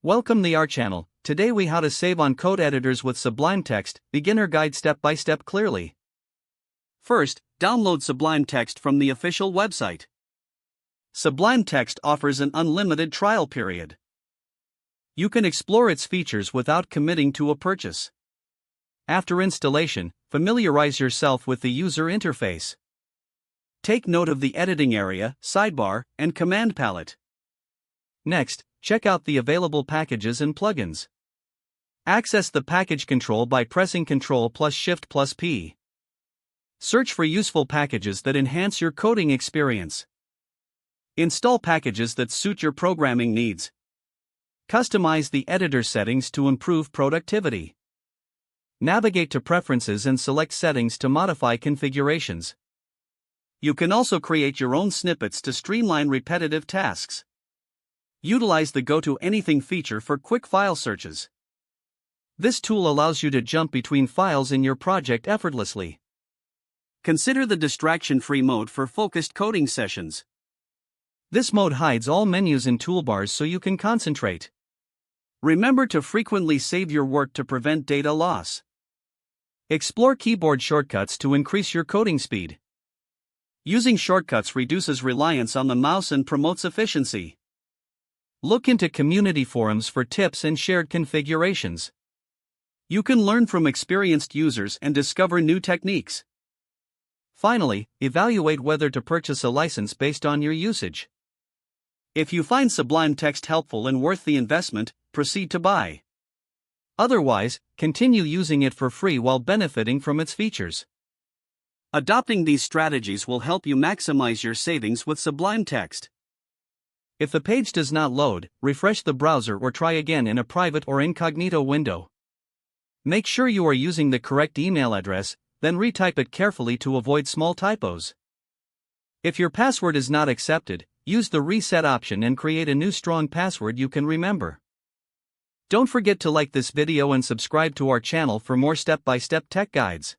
Welcome to our channel. Today we how to save on code editors with Sublime Text, beginner guide step by step clearly. First, download Sublime Text from the official website. Sublime Text offers an unlimited trial period. You can explore its features without committing to a purchase. After installation, familiarize yourself with the user interface. Take note of the editing area, sidebar, and command palette. Next, check out the available packages and plugins. Access the package control by pressing Ctrl plus Shift plus P. Search for useful packages that enhance your coding experience. Install packages that suit your programming needs. Customize the editor settings to improve productivity. Navigate to Preferences and select Settings to modify configurations. You can also create your own snippets to streamline repetitive tasks. Utilize the Go to Anything feature for quick file searches. This tool allows you to jump between files in your project effortlessly. Consider the distraction-free mode for focused coding sessions. This mode hides all menus and toolbars so you can concentrate. Remember to frequently save your work to prevent data loss. Explore keyboard shortcuts to increase your coding speed. Using shortcuts reduces reliance on the mouse and promotes efficiency. Look into community forums for tips and shared configurations. You can learn from experienced users and discover new techniques. Finally, evaluate whether to purchase a license based on your usage. If you find Sublime Text helpful and worth the investment, proceed to buy. Otherwise, continue using it for free while benefiting from its features. Adopting these strategies will help you maximize your savings with Sublime Text. If the page does not load, refresh the browser or try again in a private or incognito window. Make sure you are using the correct email address, then retype it carefully to avoid small typos. If your password is not accepted, use the reset option and create a new strong password you can remember. Don't forget to like this video and subscribe to our channel for more step-by-step tech guides.